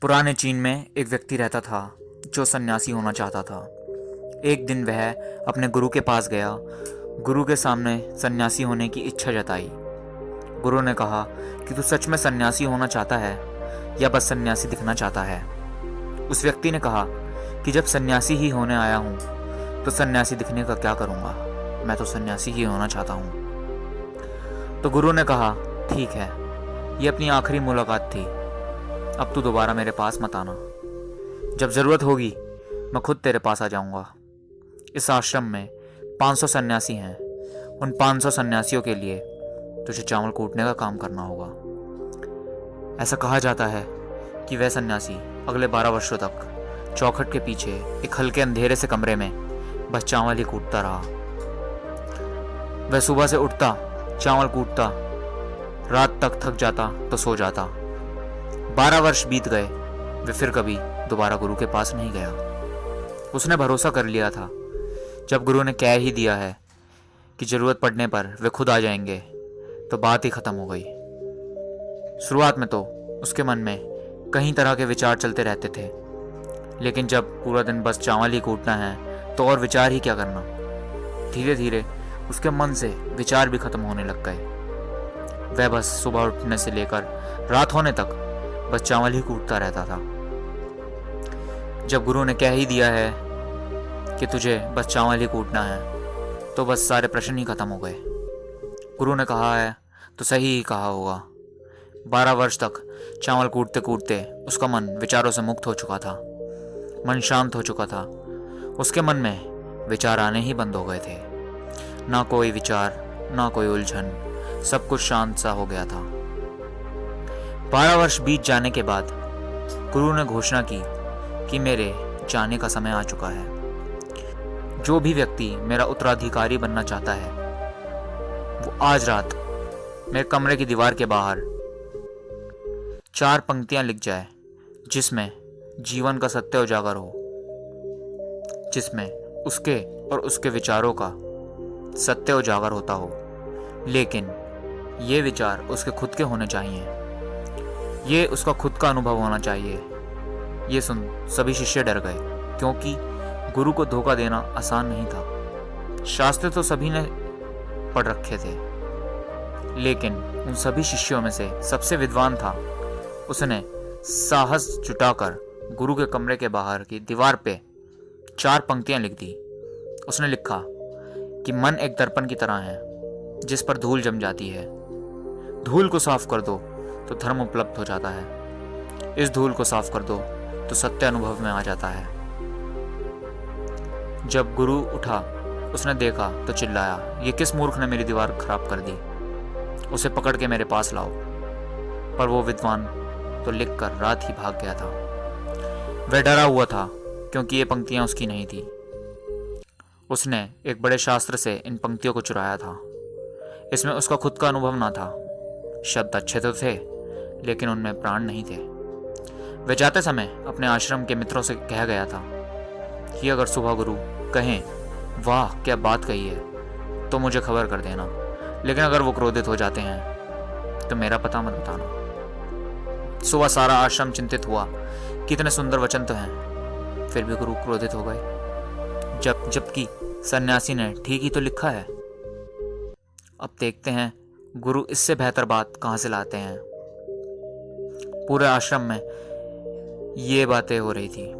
पुराने चीन में एक व्यक्ति रहता था जो सन्यासी होना चाहता था। एक दिन वह अपने गुरु के पास गया। गुरु के सामने सन्यासी होने की इच्छा जताई। गुरु ने कहा कि तू सच में सन्यासी होना चाहता है या बस सन्यासी दिखना चाहता है। उस व्यक्ति ने कहा कि जब सन्यासी ही होने आया हूँ तो सन्यासी दिखने का क्या करूँगा, मैं तो सन्यासी ही होना चाहता हूँ। तो गुरु ने कहा ठीक है, ये अपनी आखिरी मुलाकात थी, अब तू दोबारा मेरे पास मत आना। जब ज़रूरत होगी मैं खुद तेरे पास आ जाऊंगा। इस आश्रम में 500 सन्यासी हैं। उन 500 सन्यासियों के लिए तुझे चावल कूटने का काम करना होगा। ऐसा कहा जाता है कि वह सन्यासी अगले 12 वर्षों तक चौखट के पीछे एक हल्के अंधेरे से कमरे में बस चावल ही कूटता रहा। वह सुबह से उठता, चावल कूटता, रात तक थक जाता तो सो जाता। 12 वर्ष बीत गए, वे फिर कभी दोबारा गुरु के पास नहीं गया। उसने भरोसा कर लिया था, जब गुरु ने कह ही दिया है कि जरूरत पड़ने पर वे खुद आ जाएंगे, तो बात ही खत्म हो गई। शुरुआत में तो उसके मन में कई तरह के विचार चलते रहते थे, लेकिन जब पूरा दिन बस चावल ही कूटना है तो और विचार ही क्या करना। धीरे धीरे उसके मन से विचार भी खत्म होने लग गए। वह बस सुबह उठने से लेकर रात होने तक बस चावल ही कूटता रहता था। जब गुरु ने कह ही दिया है कि तुझे बस चावल ही कूटना है, तो बस सारे प्रश्न ही खत्म हो गए। गुरु ने कहा है तो सही ही कहा होगा। 12 वर्ष तक चावल कूटते कूटते उसका मन विचारों से मुक्त हो चुका था। मन शांत हो चुका था। उसके मन में विचार आने ही बंद हो गए थे। ना कोई विचार, ना कोई उलझन, सब कुछ शांत सा हो गया था। 12 वर्ष बीत जाने के बाद गुरु ने घोषणा की कि मेरे जाने का समय आ चुका है। जो भी व्यक्ति मेरा उत्तराधिकारी बनना चाहता है, वो आज रात मेरे कमरे की दीवार के बाहर 4 पंक्तियां लिख जाए, जिसमें जीवन का सत्य उजागर हो, जिसमें उसके और उसके विचारों का सत्य उजागर होता हो, लेकिन ये विचार उसके खुद के होने चाहिए। ये उसका खुद का अनुभव होना चाहिए। ये सुन सभी शिष्य डर गए, क्योंकि गुरु को धोखा देना आसान नहीं था। शास्त्र तो सभी ने पढ़ रखे थे, लेकिन उन सभी शिष्यों में से सबसे विद्वान था। उसने साहस जुटाकर गुरु के कमरे के बाहर की दीवार पे 4 पंक्तियां लिख दी। उसने लिखा कि मन एक दर्पण की तरह है, जिस पर धूल जम जाती है। धूल को साफ कर दो तो धर्म उपलब्ध हो जाता है। इस धूल को साफ कर दो तो सत्य अनुभव में आ जाता है। जब गुरु उठा, उसने देखा तो चिल्लाया, ये किस मूर्ख ने मेरी दीवार खराब कर दी, उसे पकड़ के मेरे पास लाओ। पर वो विद्वान तो लिखकर रात ही भाग गया था। वह डरा हुआ था, क्योंकि ये पंक्तियां उसकी नहीं थी। उसने एक बड़े शास्त्र से इन पंक्तियों को चुराया था। इसमें उसका खुद का अनुभव ना था। शब्द अच्छे तो थे, लेकिन उनमें प्राण नहीं थे। वह जाते समय अपने आश्रम के मित्रों से कह गया था कि अगर सुबह गुरु कहें वाह क्या बात कही है, तो मुझे खबर कर देना, लेकिन अगर वो क्रोधित हो जाते हैं तो मेरा पता मत बताना। सुबह सारा आश्रम चिंतित हुआ, कितने सुंदर वचन तो हैं, फिर भी गुरु क्रोधित हो गए। जबकि सन्यासी ने ठीक ही तो लिखा है। अब देखते हैं गुरु इससे बेहतर बात कहां से लाते हैं। पूरे आश्रम में ये बातें हो रही थी।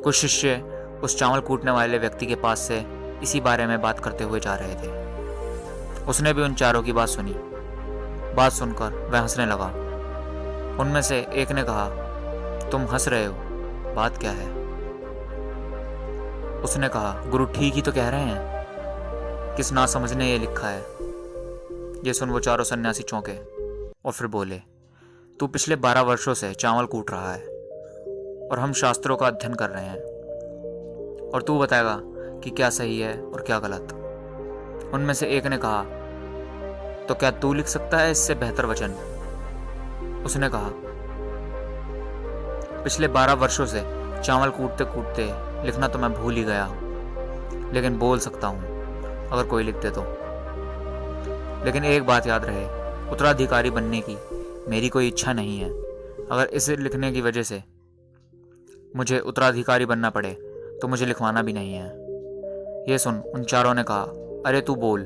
कुछ शिष्य उस चावल कूटने वाले व्यक्ति के पास से इसी बारे में बात करते हुए जा रहे थे। उसने भी उन चारों की बात सुनी। बात सुनकर वह हंसने लगा। उनमें से एक ने कहा, तुम हंस रहे हो, बात क्या है? उसने कहा, गुरु ठीक ही तो कह रहे हैं, किस नासमझ ने ये लिखा है। ये सुन वो चारों सन्यासी चौंके और फिर बोले, तू पिछले 12 वर्षों से चावल कूट रहा है और हम शास्त्रों का अध्ययन कर रहे हैं, और तू बताएगा कि क्या सही है और क्या गलत। उनमें से एक ने कहा, तो क्या तू लिख सकता है इससे बेहतर वचन? उसने कहा, पिछले 12 वर्षों से चावल कूटते कूटते लिखना तो मैं भूल ही गया हूं, लेकिन बोल सकता हूं अगर कोई लिख दे तो। लेकिन एक बात याद रहे, उत्तराधिकारी बनने की मेरी कोई इच्छा नहीं है। अगर इसे लिखने की वजह से मुझे उत्तराधिकारी बनना पड़े तो मुझे लिखवाना भी नहीं है। ये सुन उन चारों ने कहा, अरे तू बोल,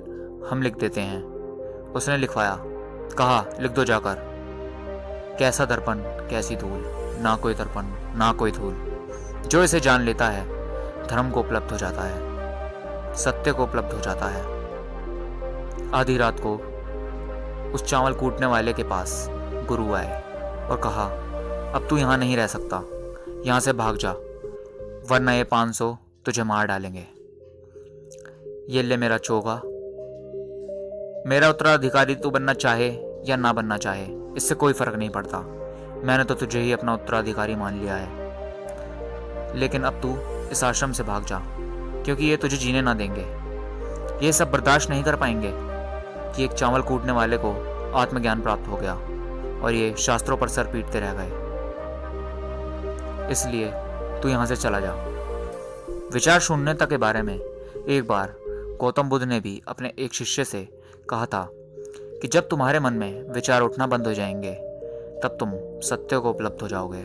हम लिख देते हैं। उसने लिखवाया, कहा लिख दो जाकर। कैसा दर्पण कैसी धूल, ना कोई दर्पण ना कोई धूल, जो इसे जान लेता है धर्म को उपलब्ध हो जाता है, सत्य को उपलब्ध हो जाता है। आधी रात को उस चावल कूटने वाले के पास गुरु आए और कहा, अब तू यहाँ नहीं रह सकता, यहाँ से भाग जा, वरना ये 500 तुझे मार डालेंगे। ये ले मेरा चोगा, मेरा उत्तराधिकारी तू बनना चाहे या ना बनना चाहे, इससे कोई फर्क नहीं पड़ता। मैंने तो तुझे ही अपना उत्तराधिकारी मान लिया है। लेकिन अब तू इस आश्रम से भाग जा, क्योंकि ये तुझे जीने ना देंगे। ये सब बर्दाश्त नहीं कर पाएंगे कि एक चावल कूटने वाले को आत्मज्ञान प्राप्त हो गया और ये शास्त्रों पर सर पीटते रह गए। इसलिए तू यहाँ से चला जा। विचार शून्यता के बारे में एक बार गौतम बुद्ध ने भी अपने एक शिष्य से कहा था कि जब तुम्हारे मन में विचार उठना बंद हो जाएंगे तब तुम सत्य को उपलब्ध हो जाओगे।